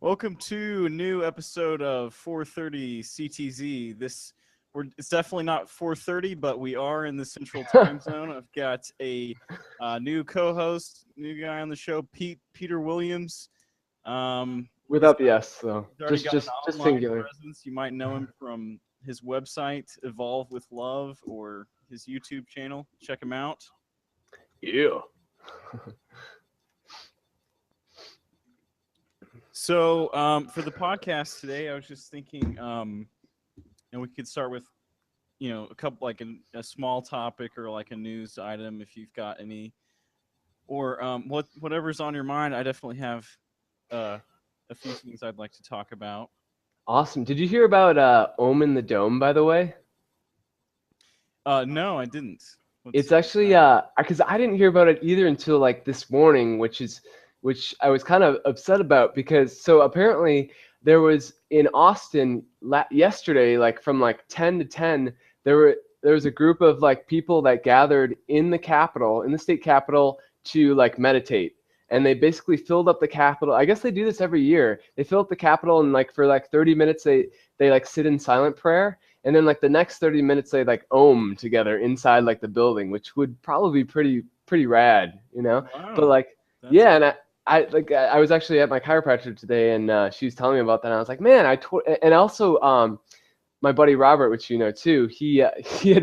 Welcome to a new episode of 4:30 CTZ. It's definitely not 4:30, but we are in the Central Time Zone. I've got a new co-host, new guy on the show, Peter Williams. He's, Without the S, so he's already just got an just just online singular. presence. You might know him from his website, Evolve with Love, or his YouTube channel. Check him out. Yeah. So for the podcast today, I was just thinking, and we could start with a couple like a small topic or like a news item if you've got any, or whatever's on your mind. I definitely have uh, a few things I'd like to talk about. Awesome. Did you hear about Ohm in the Dome, by the way? No, I didn't. It's What's actually that? because I didn't hear about it either until like this morning, which I was kind of upset about because so apparently there was in Austin yesterday, like from like 10 to 10, there was a group of like people that gathered in the Capitol, in the state Capitol, to like meditate. And they basically filled up the Capitol. I guess they do this every year. They fill up the Capitol and like for like 30 minutes they like sit in silent prayer. And then like the next 30 minutes they like ohm together inside like the building, which would probably be pretty rad, you know? But Wow, like that's yeah, and I was actually at my chiropractor today and she was telling me about that and I was like, man, and also my buddy Robert, which you know too, he had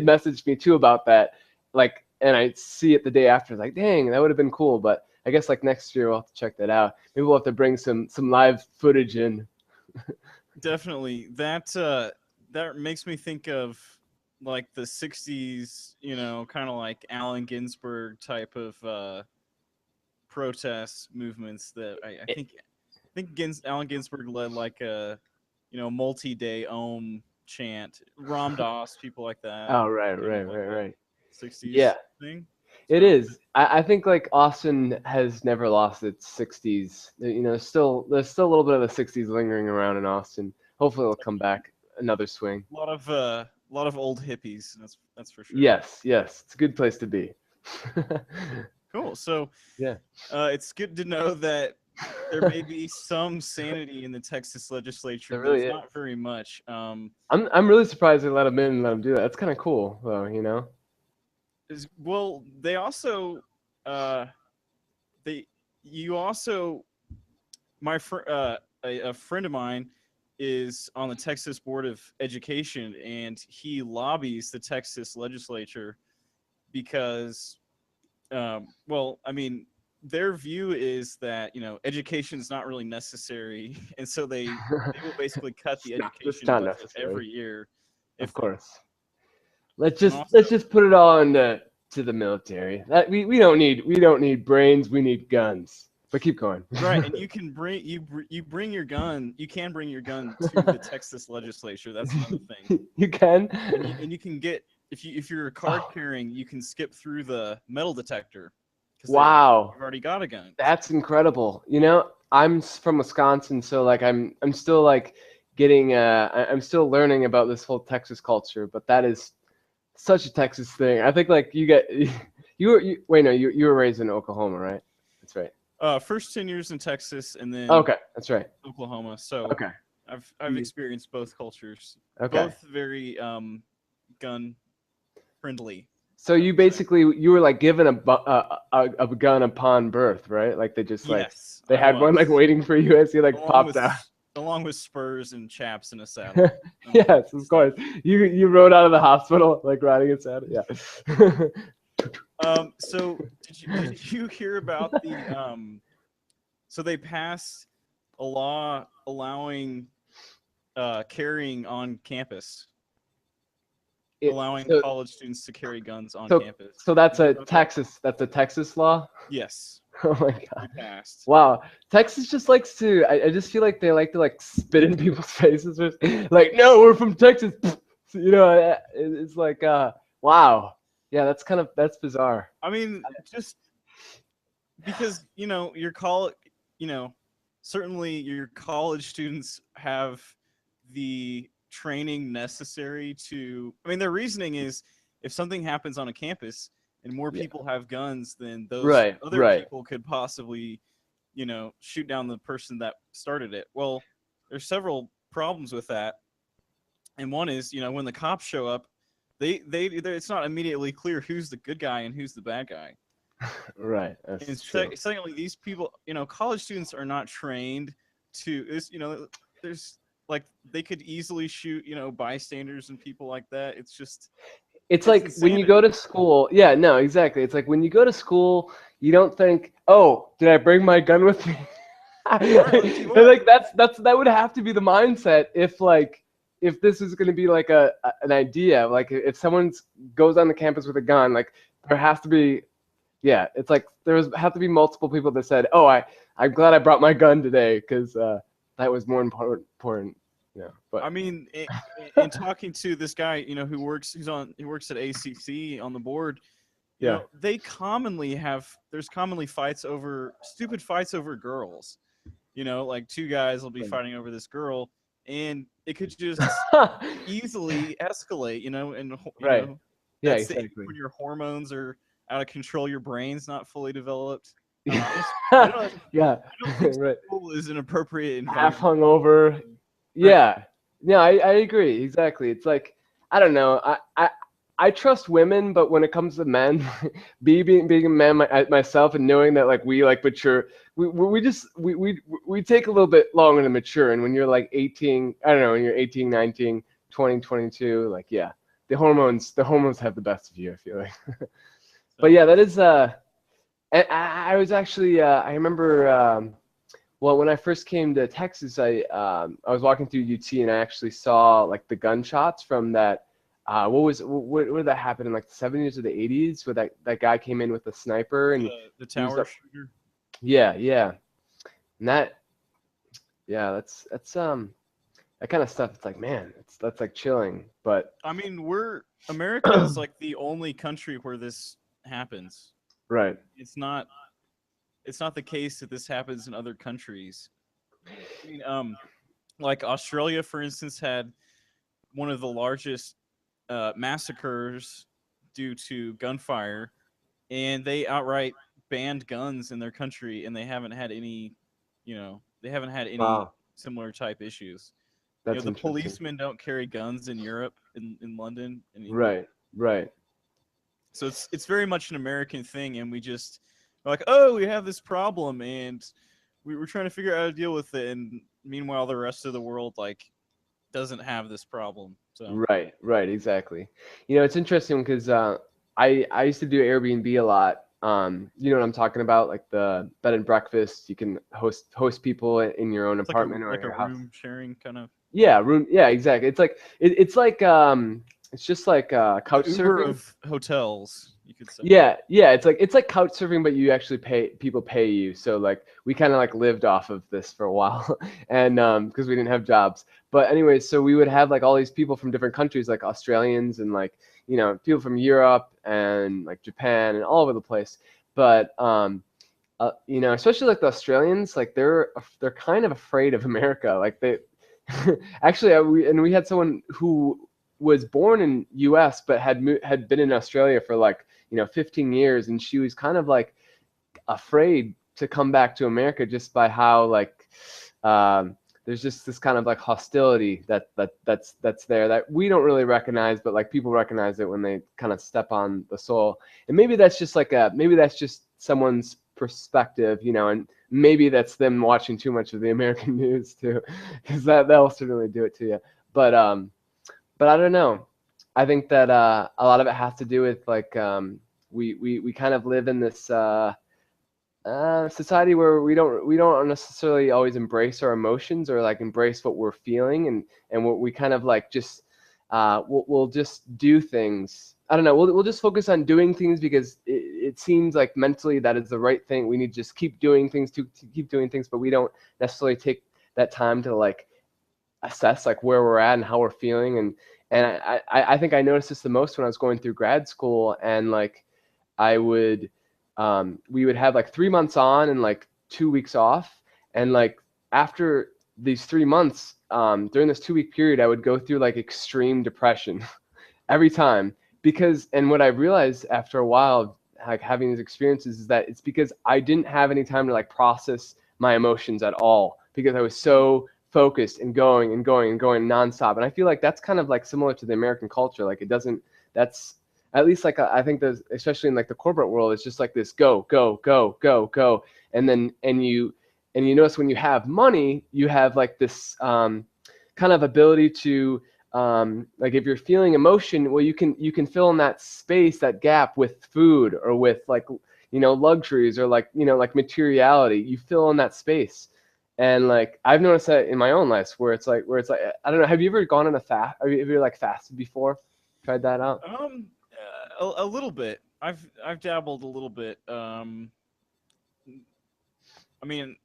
messaged me too about that. Like and I see it the day after, like, dang, that would have been cool, but I guess like next year we'll have to check that out. Maybe we'll have to bring some live footage in. definitely that makes me think of like the '60s, kind of like Allen Ginsberg type of protest movements that I think Allen Ginsberg led like a multi-day Om chant, Ram Dass, people like that. Oh, right, Kind of right, like right, a right. '60s Yeah, thing. it So is. I think like Austin has never lost its 60s. You know, there's still a little bit of the 60s lingering around in Austin. Hopefully it'll come back another swing. a lot of old hippies. That's for sure. Yes, yes. It's a good place to be. Cool. So Yeah. it's good to know that there may be some sanity in the Texas legislature. There really There's is. not very much. I'm really surprised they let him in and let him do that. That's kind of cool though, you know. Well, they also uh, they you also a friend of mine is on the Texas Board of Education, and he lobbies the Texas legislature because, well, I mean, their view is that education is not really necessary, and so they will basically cut the It's education not budget necessary. every year Of if they course. Let's and just also let's just put it all into to the military. That we don't need brains, we need guns. But keep going. right, and you bring your gun. You can bring your gun to the Texas legislature. That's another thing. You can. And you can get if you're a card Oh, carrying, you can skip through the metal detector because wow. you've already got a gun. That's incredible. You know, from Wisconsin, so like I'm still like getting I'm still learning about this whole Texas culture, but that is such a Texas thing. I think like wait, no, you were raised in Oklahoma, right? That's right. First 10 years in Texas and then Okay, that's right. Oklahoma. So Okay. I've experienced both cultures, Okay. both very gun friendly. So I you would say. basically you were like given a gun upon birth, right? Like they just like Yes, they I had one like was waiting for you as you like along popped with out. along with spurs and chaps in a saddle. Yes, of So course. You rode out of the hospital like riding a saddle. Yeah. so did you hear about the so they passed a law allowing carrying on campus, it, allowing so college students to carry guns on so campus. so Did you hear about that? That's a Texas law. Yes, Oh my they God. passed. Wow. Texas just likes to I just feel like they like to like spit in people's faces or like no, we're from Texas. You know, it's like wow. Yeah, that's bizarre. I mean, just because your college, you know, certainly your college students have the training necessary to. I mean, their reasoning is if something happens on a campus and more Yeah. people have guns, then those Right, other right. people could possibly shoot down the person that started it. Well, there's several problems with that, and one is, when the cops show up, it's not immediately clear who's the good guy and who's the bad guy. Right. That's And true. secondly, these people, college students are not trained to is, there's like they could easily shoot, bystanders and people like that. It's it's like when you go insanity. to school. Yeah, no, exactly. It's like when you go to school, you don't think, "Oh, did I bring my gun with me?" Right, And like that would have to be the mindset if this is going to be like an idea. Like if someone goes on the campus with a gun, like there has to be. Yeah, it's like have to be multiple people that said, "Oh, I'm glad I brought my gun today because that was more important." Yeah, but I mean, in talking to this guy, who works at ACC on the board, yeah, there's commonly stupid fights over girls. Like two guys will be fighting over this girl, and it could just easily escalate. And right. Yeah, that's the age exactly. when your hormones are out of control, your brain's not fully developed. Yeah, I don't, yeah, I don't think right. school is an appropriate Half environment. hungover. Right. Yeah. Yeah, I agree. Exactly. It's like, I don't know. I trust women, but when it comes to men, being a man myself and knowing that like we like mature, we take a little bit longer to mature. And when you're like 18, I don't know, when you're 18, 19, 20, 22, like yeah, the hormones have the best of you, I feel like. But yeah, that is and I was actually I remember well, when I first came to Texas, I was walking through UT and I actually saw like the gunshots from that. What did that happen in like the 70s or the 80s where that guy came in with a sniper and The he was tower up. shooter. Yeah, yeah. And that's that kind of stuff. It's like, man, that's like chilling. But I mean, America is like the only country where this happens. right. It's not the case that this happens in other countries. I mean, like Australia, for instance, had one of the largest massacres due to gunfire, and they outright banned guns in their country, and they haven't had any, Wow, similar type issues. that's The interesting. policemen don't carry guns in Europe, in London, in England. Right, right. So it's very much an American thing, and we're like, oh, we have this problem, and we're trying to figure out how to deal with it. And meanwhile, the rest of the world like doesn't have this problem. So Right, right, exactly. It's interesting because I used to do Airbnb a lot. You know what I'm talking about, like the bed and breakfast. You can host people in your own it's like a apartment or like a your house. room sharing kind of Yeah, room. Yeah, exactly. It's just like the couch Uber surfing. of hotels, you could say. Yeah, yeah, it's like couch surfing, but you actually pay you. So like we kind of like lived off of this for a while, and because we didn't have jobs. But anyway, so we would have like all these people from different countries, like Australians and like people from Europe and like Japan and all over the place. But especially like the Australians, like they're kind of afraid of America. Like they actually we had someone who was born in U.S. but had been in Australia for like 15 years, and she was kind of like afraid to come back to America just by how like there's just this kind of like hostility that's there that we don't really recognize, but like people recognize it when they kind of step on the soil. And maybe that's just someone's perspective, and maybe that's them watching too much of the American news too, because that'll certainly do it to you. But I don't know. I think that a lot of it has to do with like we kind of live in this society where we don't necessarily always embrace our emotions or like embrace what we're feeling, and what we kind of like just we'll just do things. I don't know. We'll just focus on doing things because it seems like mentally that is the right thing. We need to just keep doing things to keep doing things, but we don't necessarily take that time to like assess like where we're at and how we're feeling. And I think I noticed this the most when I was going through grad school, and like I would we would have like 3 months on and like 2 weeks off, and like after these 3 months during this 2 week period I would go through like extreme depression every time, because and what I realized after a while like having these experiences is that it's because I didn't have any time to like process my emotions at all because I was so focused and going and going and going nonstop. And I feel like that's kind of like similar to the American culture. Like it doesn't, that's at least like I think there's, especially in like the corporate world, it's just like this go, go, go, go, go. And then, and you notice when you have money, you have like this kind of ability to, like if you're feeling emotion, well, you can fill in that space, that gap with food or with like, luxuries or like, like materiality. You fill in that space. And like I've noticed that in my own life where it's like I don't know, have you ever gone on a fast? Have you ever like fasted before? Tried that out? A little bit. I've dabbled a little bit. I mean,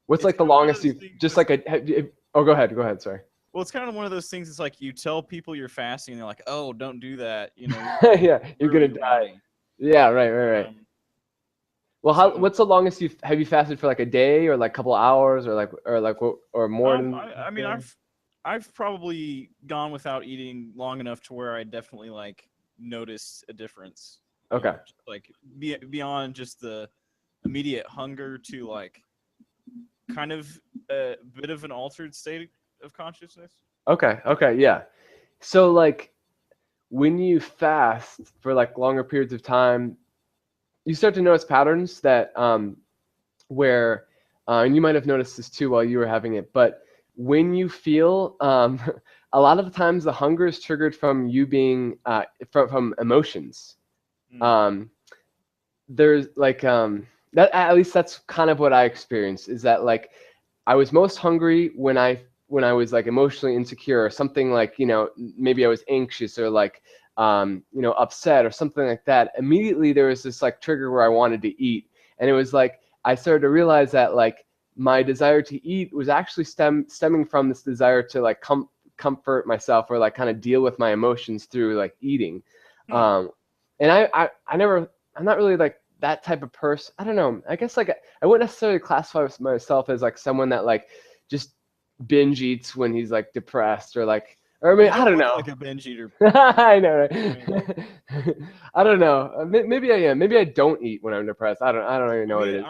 What's it's like the kind of one of longest those you things. just like oh, go ahead, sorry. Well, it's kind of one of those things. It's like you tell people you're fasting, and they're like, "Oh, don't do that." Yeah, you're Ruin gonna your die. body. Yeah, right. Um, Well, so, what's the longest have you fasted for like a day or like a couple hours or more than I a mean, day? I've probably gone without eating long enough to where I definitely like noticed a difference. Okay. Just, like beyond just the immediate hunger to like kind of a bit of an altered state of consciousness. Okay, yeah. So like when you fast for like longer periods of time, you start to notice patterns that where and you might have noticed this too while you were having it, but when you feel a lot of the times the hunger is triggered from you being from emotions. Mm. Um, there's like that, at least that's kind of what I experienced, is that like I was most hungry when I was like emotionally insecure or something, like maybe I was anxious or like upset or something like that. Immediately there was this like trigger where I wanted to eat, and it was like I started to realize that like my desire to eat was actually stemming from this desire to like comfort myself or like kind of deal with my emotions through like eating. Hmm. um and I'm not really like that type of person. I don't know. I guess like I wouldn't necessarily classify myself as like someone that like just binge eats when he's like depressed or I mean, You I don't don't look know. like a binge eater. I know, I mean, right? I don't know. Maybe I am. Maybe I don't eat when I'm depressed. I don't even I know what mean, it is.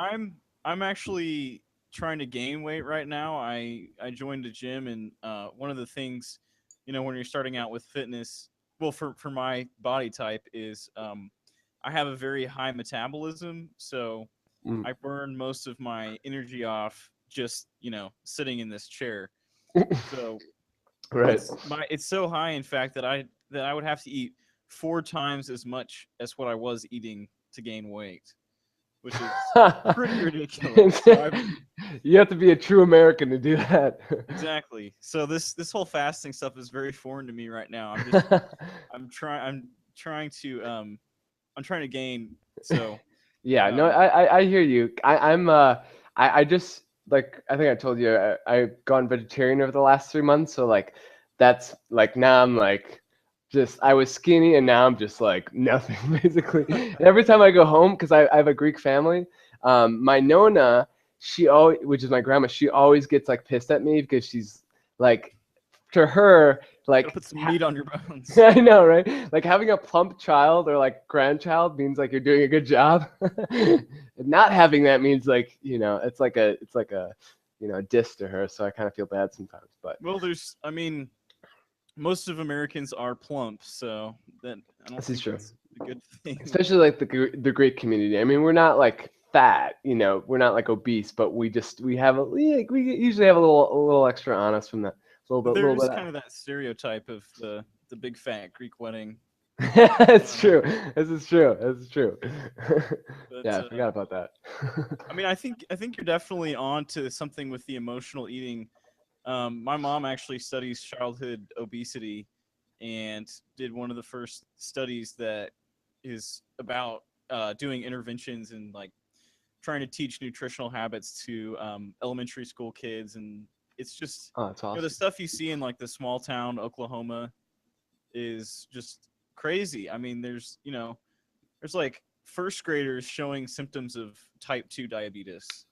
I'm actually trying to gain weight right now. I joined a gym, and one of the things, when you're starting out with fitness, well, for my body type is I have a very high metabolism, so Mm. I burn most of my energy off just sitting in this chair. So Right. it's so high, in fact, that I would have to eat 4 times as much as what I was eating to gain weight, which is pretty ridiculous. So I've You have to be a true American to do that. exactly. So this whole fasting stuff is very foreign to me right now. I'm trying to I'm trying to gain. So Yeah, no, um I hear you. I just like I think I told you I've gone vegetarian over the last 3 months, so like that's like now I'm like just I was skinny and now I'm just like nothing basically. And every time I go home, because I have a Greek family, my nonna, she always, which is my grandma, she always gets like pissed at me because she's like, to her, gotta like put some meat on your bones. I know, right? Like having a plump child or like grandchild means like you're doing a good job. And not having that means like, it's like a, diss to her. So I kind of feel bad sometimes, but Well, I mean, most of Americans are plump, so that I don't this is think true. that's a good thing. Especially like the Greek community. I mean, we're not like fat, we're not like obese, but we have we usually have a little extra on us from that. A little There's bit. kind of that stereotype of the big fat Greek wedding. It's Um, true. This is true. This is true. but Yeah, I forgot about that. I mean, I think you're definitely on to something with the emotional eating. My mom actually studies childhood obesity, and did one of the first studies that is about doing interventions and like trying to teach nutritional habits to elementary school kids. And it's just Oh, that's the awesome. stuff you see in like the small town Oklahoma is just crazy. I mean, there's like first graders showing symptoms of type 2 diabetes.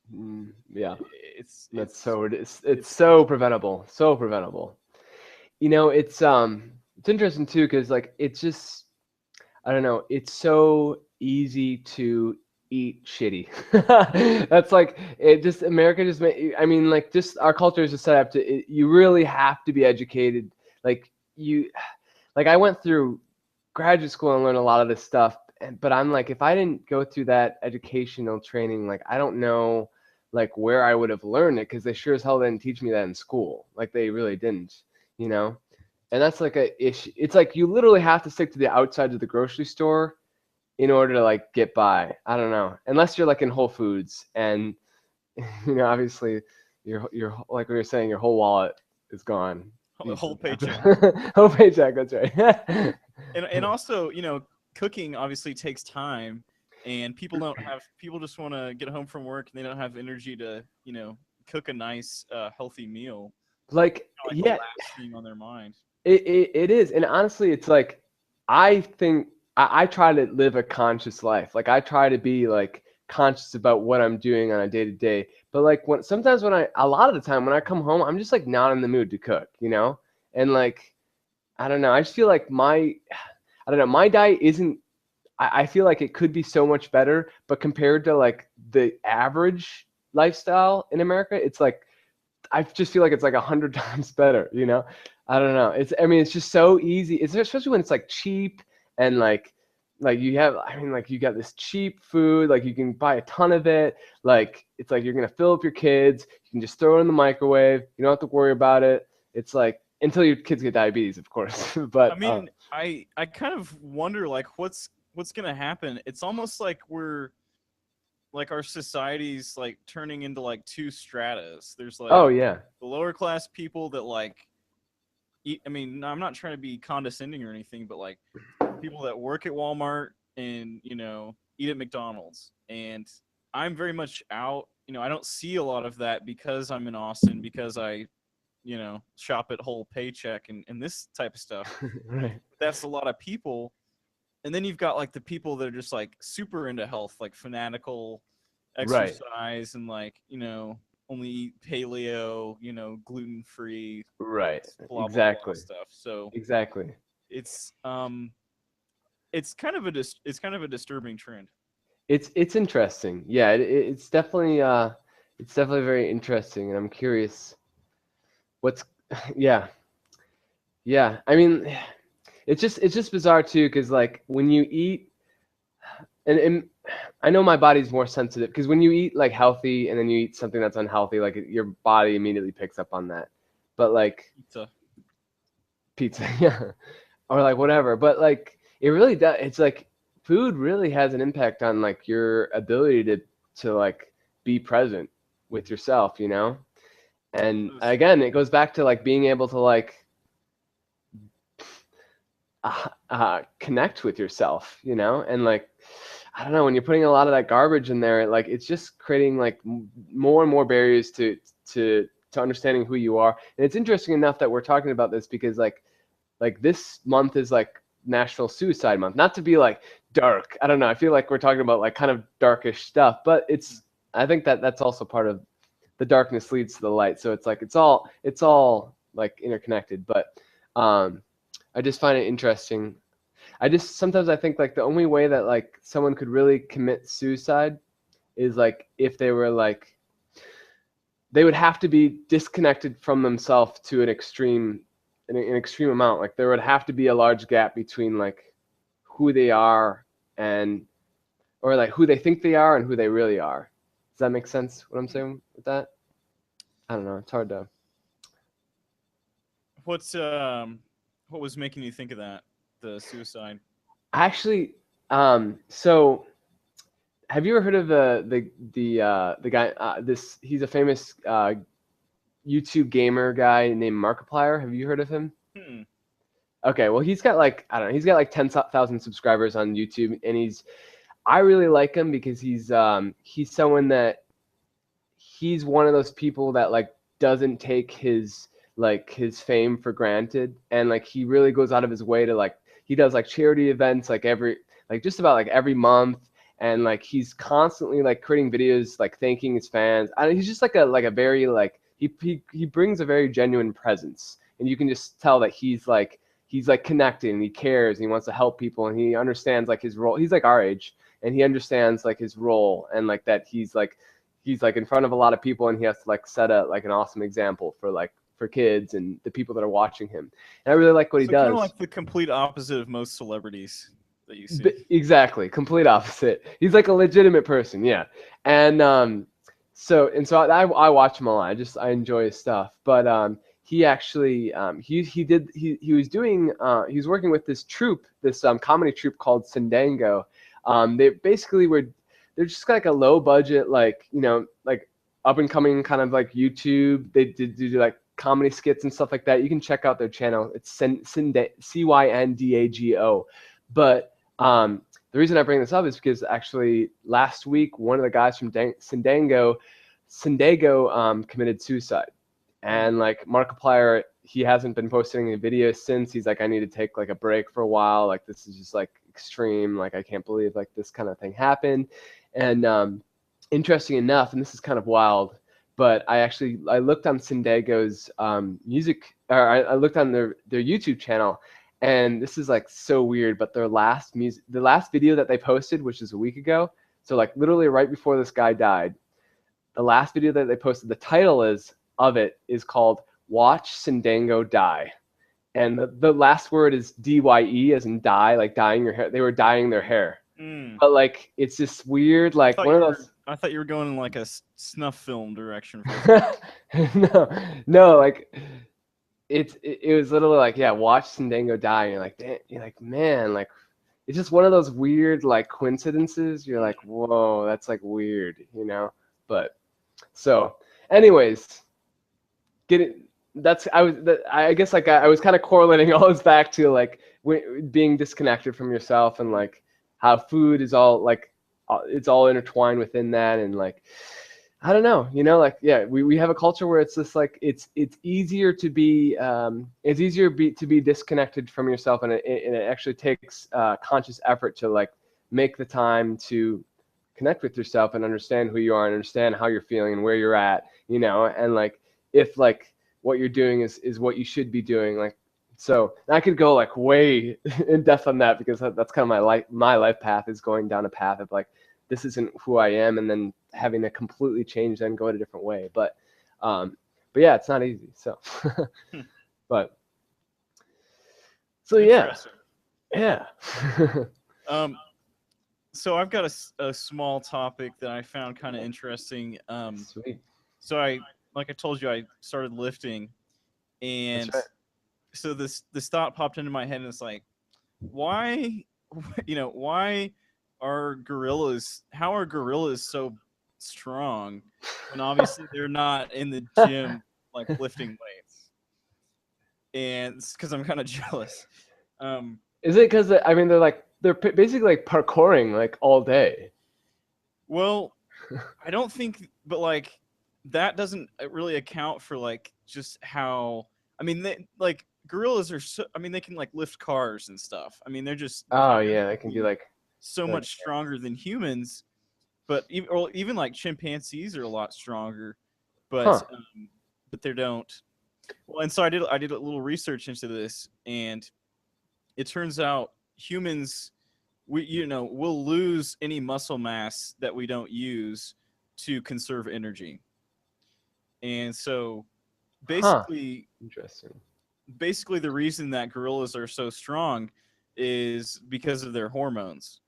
Yeah, It's that's it's it's it's so crazy. preventable. So preventable. It's interesting too because like it's just I don't know. It's so easy to eat shitty. That's like it. Just America just I mean, like, just our culture is just set up to you really have to be educated. Like you, like I went through graduate school and learned a lot of this stuff, but I'm like, if I didn't go through that educational training, like I don't know like where I would have learned it, because they sure as hell didn't teach me that in school. Like they really didn't, you know. And that's like a issue. It's like you literally have to stick to the outside of the grocery store in order to like get by. I don't know. Unless you're like in Whole Foods and obviously your like we were saying, your whole wallet is gone. The whole paycheck. Whole paycheck, that's right. And also, cooking obviously takes time, and people just want to get home from work and they don't have energy to, cook a nice healthy meal. Like The last thing on their mind. It is. And honestly, it's like, I think I try to live a conscious life. Like I try to be like conscious about what I'm doing on a day to day. But like a lot of the time when I come home, I'm just like not in the mood to cook, And like, I don't know. I just feel like my diet isn't, I feel like it could be so much better, but compared to like the average lifestyle in America, it's like, I just feel like it's like 100 times better, I don't know. It's just so easy. It's especially when it's like cheap and like you have, you got this cheap food, like you can buy a ton of it. Like, it's like you're going to fill up your kids. You can just throw it in the microwave. You don't have to worry about it. It's like, until your kids get diabetes, of course. But I kind of wonder like what's going to happen. It's almost like our society's like turning into like two stratas. There's like, oh yeah, the lower class people that like eat. I'm not trying to be condescending or anything, but like people that work at Walmart and eat at McDonald's. And I'm very much out. I don't see a lot of that because I'm in Austin, because I shop at Whole Paycheck and this type of stuff. right. That's a lot of people. And then you've got like the people that are just like super into health, like fanatical exercise, and like, only eat paleo, gluten free, right. blah, Exactly. blah, blah stuff. So exactly. it's kind of a disturbing trend. It's interesting. Yeah, it's definitely very interesting, and I'm curious what's yeah. It's just bizarre too, because like when you eat, and I know my body's more sensitive, because when you eat like healthy and then you eat something that's unhealthy, like your body immediately picks up on that. But like pizza, yeah, or like whatever. But like it really does. It's like food really has an impact on like your ability to like be present with yourself, And again, it goes back to like being able to like connect with yourself, and like, I don't know, when you're putting a lot of that garbage in there, like it's just creating like more and more barriers to understanding who you are. And it's interesting enough that we're talking about this, because like this month is like National Suicide Month. Not to be like dark, I don't know, I feel like we're talking about like kind of darkish stuff, but I think that's also part of the darkness leads to the light. So it's like it's all like interconnected. But I just find it interesting. Sometimes I think like the only way that like someone could really commit suicide is like if they were like, they would have to be disconnected from themselves to an extreme amount. Like there would have to be a large gap between like who they are or like who they think they are and who they really are. Does that make sense, what I'm saying with that? I don't know. It's hard to. What was making you think of that? The suicide? Actually, so have you ever heard of the guy? He's a famous YouTube gamer guy named Markiplier. Have you heard of him? Okay, well he's got like, I don't know, he's got like 10,000 subscribers on YouTube, and I really like him because he's someone that he's one of those people that like doesn't take his fame for granted, and like he really goes out of his way to like, he does like charity events like just about like every month, and like he's constantly like creating videos like thanking his fans. He's just like a very like he brings a very genuine presence, and you can just tell that he's like connected and he cares and he wants to help people and he understands like his role. He's like our age, and he understands like his role, and like that he's like in front of a lot of people, and he has to like set a like an awesome example for kids and the people that are watching him. And I really like what he So kind of does. like the complete opposite of most celebrities that you see. Exactly, complete opposite. He's like a legitimate person, yeah. And so I watch him a lot. I enjoy his stuff. But he actually he was working with this troupe, this comedy troupe called Sindango. They basically they're just like a low budget, like, you know, like up and coming kind of like YouTube. They do like comedy skits and stuff like that. You can check out their channel. It's Cyndago. But the reason I bring this up is because actually last week one of the guys from Sindango committed suicide, and like Markiplier, he hasn't been posting any videos since. He's like, I need to take like a break for a while. Like, this is just like extreme. Like, I can't believe like this kind of thing happened. And interesting enough, and this is kind of wild, but I looked on Sindago's music, or I looked on their YouTube channel, and this is like so weird, but the last video that they posted, which is a week ago, so like literally right before this guy died, the last video that they posted, the title is called "Watch Sindango Die," and the last word is DYE, as in dye, like dyeing your hair. They were dyeing their hair. But like, it's this weird, like one of those. I thought you were going in like a snuff film direction. No, like it was literally like, yeah, watch Sindango die. And you're like, man, like it's just one of those weird like coincidences. You're like, whoa, that's like weird, you know. But so, anyways, I guess like I was kind of correlating all this back to like being disconnected from yourself, and like how food is all like it's all intertwined within that. And like, I don't know, you know, like, yeah, we have a culture where it's just like it's easier to be to be disconnected from yourself, and it actually takes conscious effort to like make the time to connect with yourself and understand who you are and understand how you're feeling and where you're at, you know. And like, if like what you're doing is what you should be doing, like, so I could go like way in depth on that, because that's kind of my life path is going down a path of like, this isn't who I am, and then having to completely change, then go in a different way. But yeah, it's not easy. So, but so yeah. So I've got a small topic that I found kind of interesting. Sweet. So like I told you, I started lifting, and That's right. so this thought popped into my head, and it's like, why, you know, why are gorillas? How are gorillas so strong when obviously they're not in the gym like lifting weights? And it's because I'm kind of jealous. Is it because I mean they're basically like parkouring like all day? Well, I don't think, but like that doesn't really account for like just how. I mean, they like gorillas are so. I mean, they can like lift cars and stuff. I mean, they're just. Oh yeah, they can do like so much stronger than humans, but even like chimpanzees are a lot stronger, but they don't. Well, and so I did a little research into this, and it turns out humans, we'll lose any muscle mass that we don't use to conserve energy. And so basically, interesting. Basically the reason that gorillas are so strong is because of their hormones.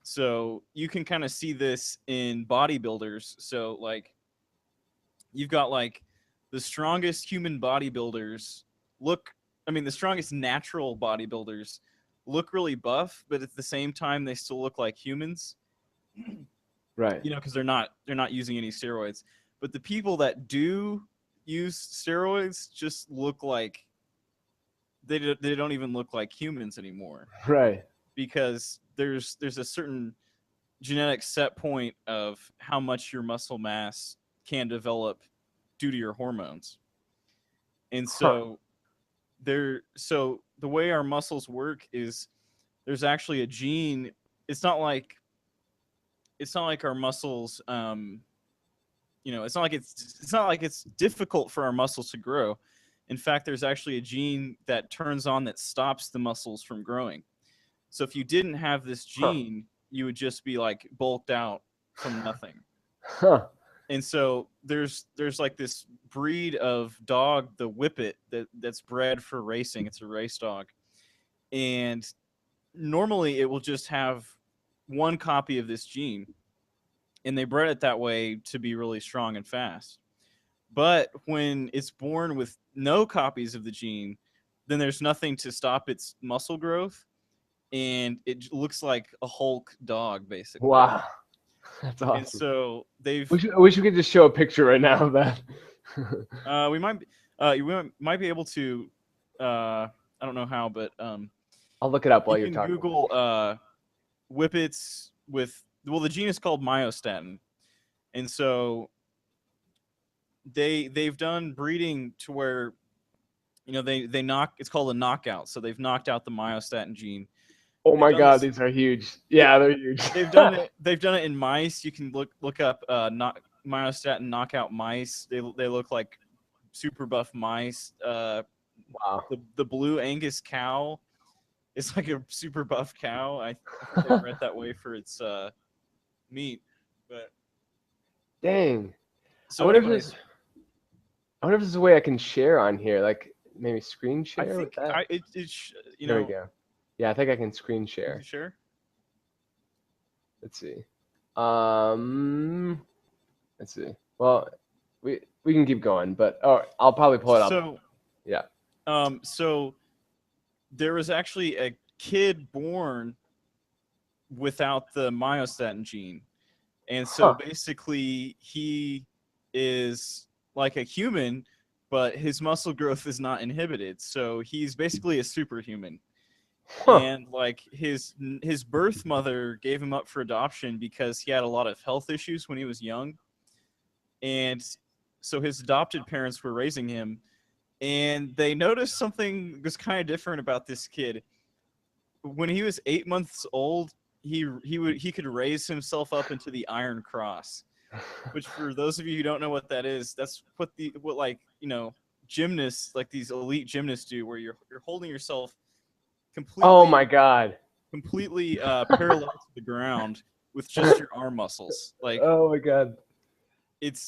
So you can kind of see this in bodybuilders. So like you've got like the strongest human bodybuilders the strongest natural bodybuilders look really buff, but at the same time they still look like humans. Right. You know, because they're not using any steroids. But the people that do use steroids just look like they don't even look like humans anymore. Right. Because there's a certain genetic set point of how much your muscle mass can develop due to your hormones. And so so the way our muscles work is there's actually a gene. It's not like our muscles it's not like it's difficult for our muscles to grow. In fact, there's actually a gene that turns on that stops the muscles from growing. So if you didn't have this gene, you would just be like bulked out from nothing. Huh. And so there's like this breed of dog, the Whippet, that's bred for racing. It's a race dog, and normally it will just have one copy of this gene, and they bred it that way to be really strong and fast. But when it's born with no copies of the gene, then there's nothing to stop its muscle growth, and it looks like a Hulk dog basically. Wow. That's And awesome. so they've I wish we could just show a picture right now of that. we might be able to I don't know how, but I'll look it up while you you're can talking. Google whippets with, well, the gene is called myostatin, and so they've done breeding to where, you know, they knock, it's called a knockout, so they've knocked out the myostatin gene. Oh They've my done God, this, these are huge. Yeah, they're huge. they've done it in mice. You can look up myostatin knockout mice. They look like super buff mice. Wow. The blue Angus cow is like a super buff cow. I think they bred that way for its meat. But Dang. so I wonder anyways, if there's a way I can share on here, like maybe screen I share with think that. you There know, we go. Yeah, I think I can screen you share. can share. Let's see. Let's see. Well, we can keep going, but I'll probably pull it up. So Yeah. so there was actually a kid born without the myostatin gene, and so Huh. basically he is like a human, but his muscle growth is not inhibited. So he's basically a superhuman. Huh. And like his birth mother gave him up for adoption because he had a lot of health issues when he was young, and so his adopted parents were raising him, and they noticed something was kind of different about this kid. When he was 8 months old, he could raise himself up into the Iron Cross, which for those of you who don't know what that is, that's what like, you know, gymnasts, like these elite gymnasts do, where you're holding yourself Oh my completely God. parallel to the ground with just your arm muscles. Like Oh my God. it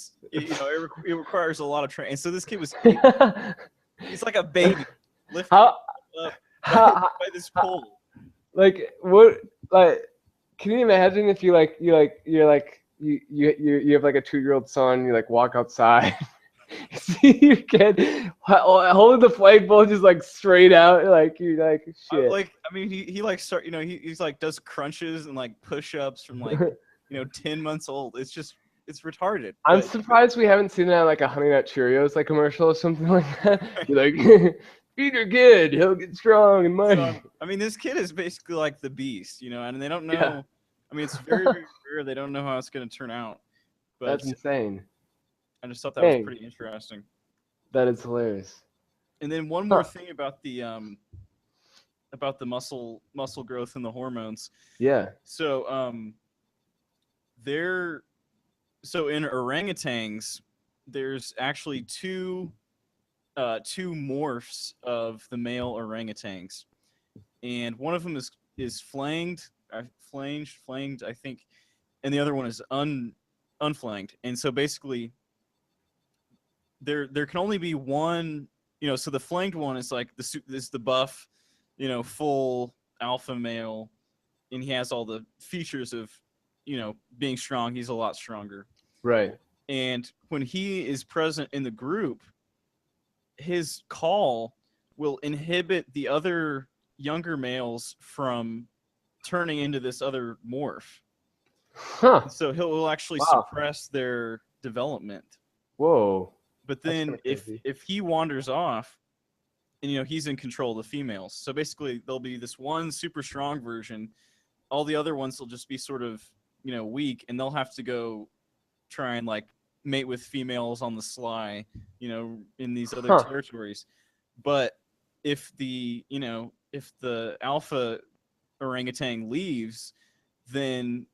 requires a lot of training. And so this kid was 8. He's like a baby lifted How, up how, by this pole. like what, like, can you imagine if you have like a 2-year-old son, you like walk outside, see your kid holding the flagpole just like straight out, like you're like shit. I mean, he like start, you know, he's like does crunches and like push-ups from like, 10 months old. It's retarded. I'm But surprised we haven't seen that like a Honey Nut Cheerios like commercial or something like that. You're like, feed your kid, he'll get strong and mighty. so, I mean, this kid is basically like the beast, and they don't know. Yeah. I mean, it's very, very rare. They don't know how it's going to turn out. But That's insane. I just thought that was Dang. pretty interesting. That is hilarious. And then one more thing about the muscle growth and the hormones. Yeah. So in orangutans, there's actually two morphs of the male orangutans, and one of them is flanged, I think, and the other one is unflanged. And so basically, there can only be one. So the flanged one is like the buff, full alpha male, and he has all the features of, being strong. He's a lot stronger. Right. And when he is present in the group, his call will inhibit the other younger males from turning into this other morph. Huh. So he'll actually Wow. suppress their development. Whoa. But then if he wanders off, and he's in control of the females. So basically there'll be this one super strong version. All the other ones will just be sort of, weak, and they'll have to go try and like mate with females on the sly, in these other territories. But if the alpha orangutan leaves, then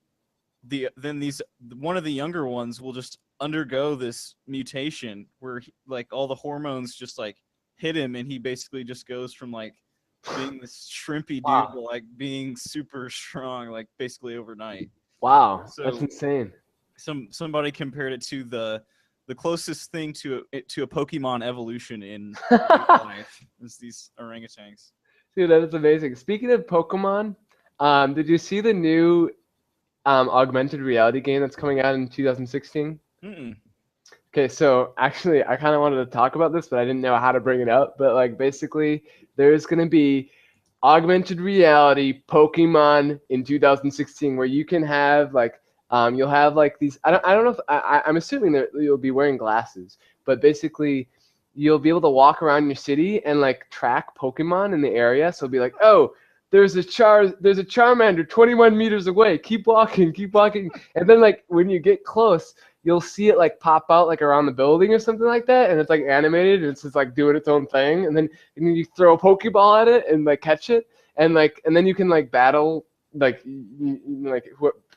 one of the younger ones will just undergo this mutation where like all the hormones just like hit him, and he basically just goes from like being this shrimpy dude, Wow. but like being super strong, like basically overnight. Wow, that's So insane. somebody compared it to the closest thing to a Pokemon evolution in real life is these orangutans. Dude, that is amazing. Speaking of Pokemon, did you see the new augmented reality game that's coming out in 2016? Mm-mm. Okay, so actually, I kind of wanted to talk about this, but I didn't know how to bring it up. But like, basically, there's gonna be augmented reality Pokemon in 2016, where you can have like, you'll have like these. I don't know if I'm assuming that you'll be wearing glasses, but basically, you'll be able to walk around your city and like track Pokemon in the area. So it'll be like, oh, there's a Charmander 21 meters away. Keep walking, and then like when you get close, you'll see it like pop out like around the building or something like that, and it's like animated and it's just like doing its own thing, and then you throw a Pokeball at it and like catch it, and then you can like battle like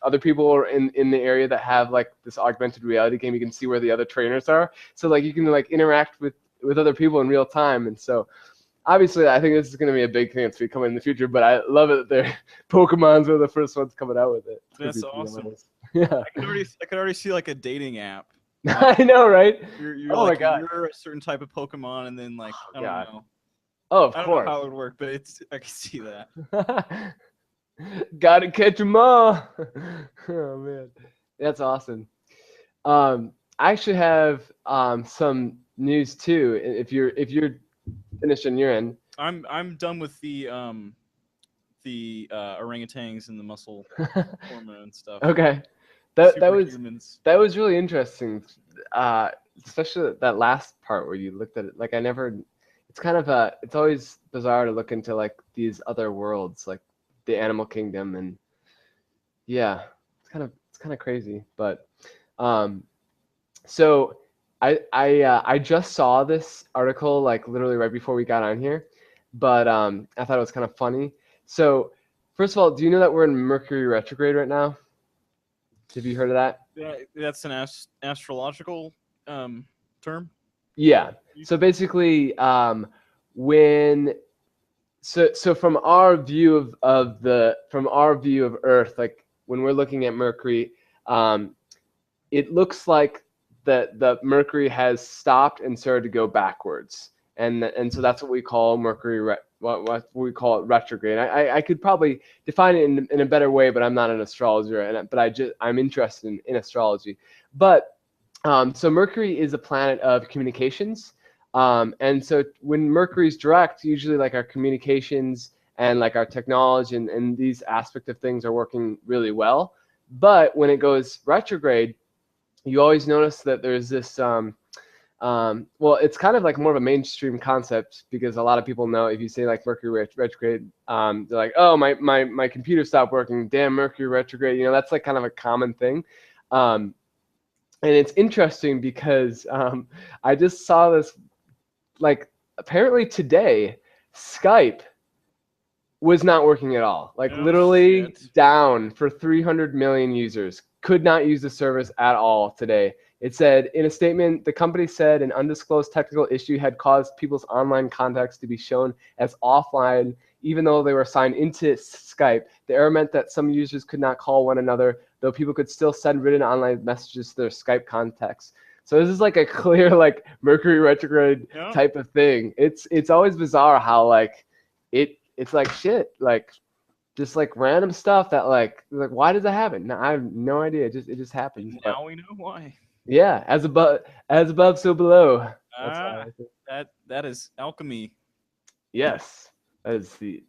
other people are in the area that have like this augmented reality game. You can see where the other trainers are, so like you can like interact with other people in real time. And so obviously I think this is going to be a big thing that's coming in the future, but I love it that they're Pokemon's are the first ones coming out with it. That's awesome. Yeah. I could already see like a dating app. I know, right? You're Oh my like God. you're a certain type of Pokemon, and then like I don't know. Oh, of I don't know course. how it would work, but I can see that. Gotta catch 'em all. Oh man, that's awesome. I actually have some news too. If you're finished on your end. I'm done with the orangutans and the muscle hormone stuff. Okay, that Superhumans. was really interesting. Especially that last part where you looked at it. Like I never. It's kind of it's always bizarre to look into like these other worlds, like the animal kingdom, and yeah, it's kind of crazy. But so I just saw this article like literally right before we got on here, but I thought it was kind of funny. So first of all, do you know that we're in Mercury retrograde right now? Have you heard of that? That's an astrological term. Yeah. So basically, when so from our view of Earth, like when we're looking at Mercury, it looks like the Mercury has stopped and started to go backwards, and so that's what we call Mercury. What we call it retrograde. I could probably define it in a better way, but I'm not an astrologer, but I'm interested in astrology. But so Mercury is a planet of communications. And so when Mercury's direct, usually like our communications and like our technology and these aspect of things are working really well. But when it goes retrograde, you always notice that there's this, well, it's kind of like more of a mainstream concept because a lot of people know if you say like Mercury retrograde, they're like, oh, my computer stopped working. Damn, Mercury retrograde. You know, that's like kind of a common thing. And it's interesting because I just saw this, like apparently today, Skype was not working at all. Like literally down for 300 million users. Could not use the service at all today. It said in a statement, the company said an undisclosed technical issue had caused people's online contacts to be shown as offline, even though they were signed into Skype. The error meant that some users could not call one another, though people could still send written online messages to their Skype contacts. So this is like a clear like Mercury retrograde type of thing. It's always bizarre how like it's like shit, like just like random stuff that like why does that happen? No, I have no idea. It just happens. Now we know why. Yeah, as above, so below. That is alchemy. Yes, that is the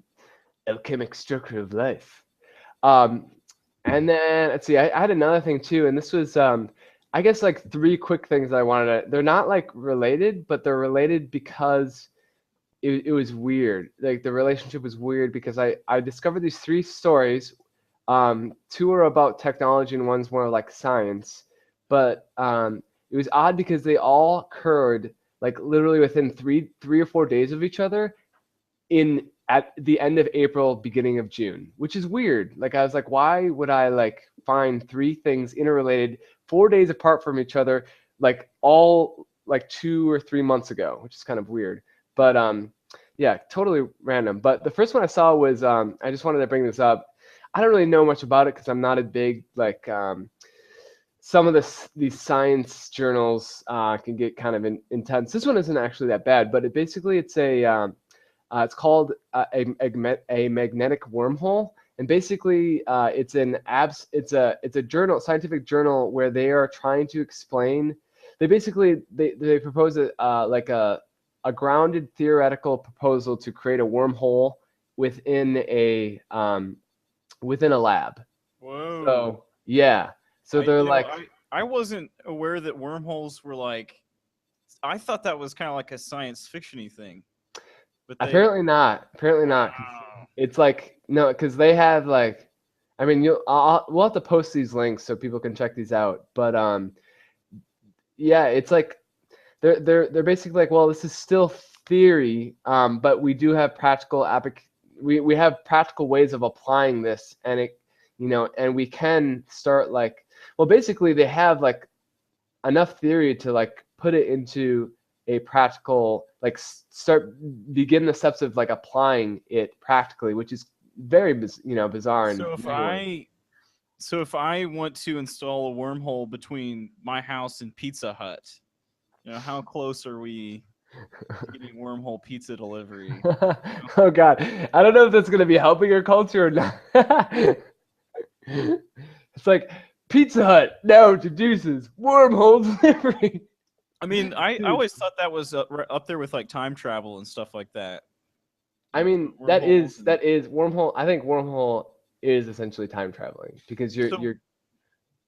alchemic structure of life. And then let's see, I had another thing too, and this was I guess like three quick things that I wanted to. They're not like related, but they're related because it was weird. Like the relationship was weird because I discovered these three stories. Two are about technology and one's more like science. But it was odd because they all occurred like literally within three or 4 days of each other at the end of April, beginning of June, which is weird. Like I was like, why would I like find three things interrelated 4 days apart from each other, like all like 2 or 3 months ago, which is kind of weird. But Yeah, totally random. But the first one I saw was I just wanted to bring this up. I don't really know much about it because I'm not a big like some of these science journals can get kind of intense. This one isn't actually that bad, but it's called a magnetic wormhole, and basically it's a journal, scientific journal, where they are trying to explain. They propose a grounded theoretical proposal to create a wormhole within a lab. Whoa. So yeah. So they're I wasn't aware that wormholes were like. I thought that was kind of like a science fiction-y thing. But apparently not. Apparently not. Wow. It's like no, because they have like, I mean, we'll have to post these links so people can check these out. But yeah, it's like they're basically like, well, this is still theory, but we do have we have practical ways of applying this, and and we can start like, well, basically they have like enough theory to like put it into a practical, like begin the steps of like applying it practically, which is very bizarre. So if I want to install a wormhole between my house and Pizza Hut, how close are we getting wormhole pizza delivery? Oh God, I don't know if that's gonna be helping your culture or not. It's like Pizza Hut now introduces wormhole delivery. I mean, I always thought that was up there with like time travel and stuff like that. I mean, that is wormhole. I think wormhole is essentially time traveling because you're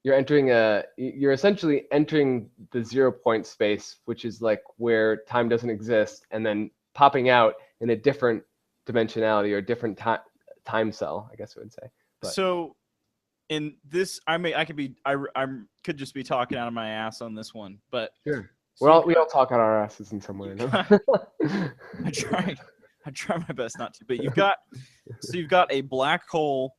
essentially entering the 0 point space, which is like where time doesn't exist, and then popping out in a different dimensionality or different time cell, I guess I would say. But. So in this, I could just be talking out of my ass on this one, but sure. We all talk out our asses in some way. I try my best not to, but you've got a black hole,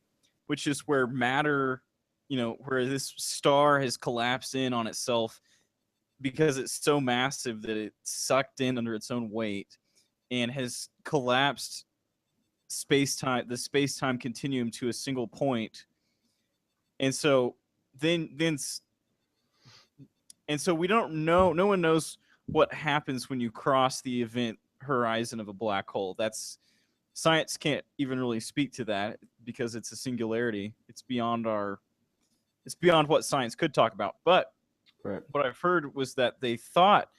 which is where matter, where this star has collapsed in on itself because it's so massive that it's sucked in under its own weight and has collapsed the space-time continuum to a single point. And so so we don't know. No one knows what happens when you cross the event horizon of a black hole. Science can't even really speak to that because it's a singularity. It's beyond what science could talk about. But right. What I've heard was that they thought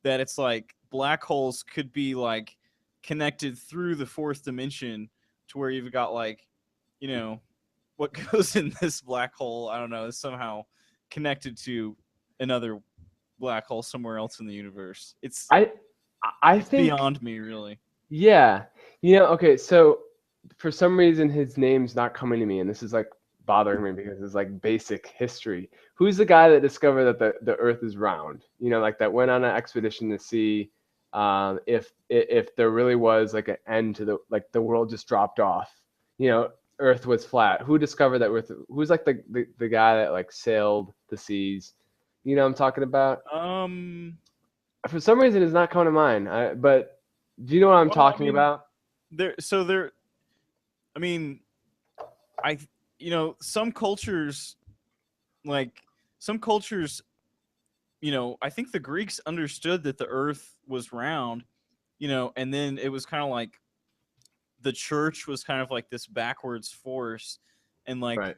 that it's like black holes could be like connected through the fourth dimension to where you've got like, what goes in this black hole, I don't know, is somehow connected to another black hole somewhere else in the universe. I think beyond me, really. Yeah. Okay, so for some reason his name's not coming to me, and this is like bothering me because it's like basic history. Who's the guy that discovered that the Earth is round? Like that went on an expedition to see if there really was like an end to the world just dropped off. Earth was flat. Who discovered that Earth? Who's like the guy that like sailed the seas? You know what I'm talking about? For some reason, it's not coming to mind. But do you know what I'm talking about? Some cultures, I think the Greeks understood that the Earth was round, and then it was kind of like the church was kind of like this backwards force and like right.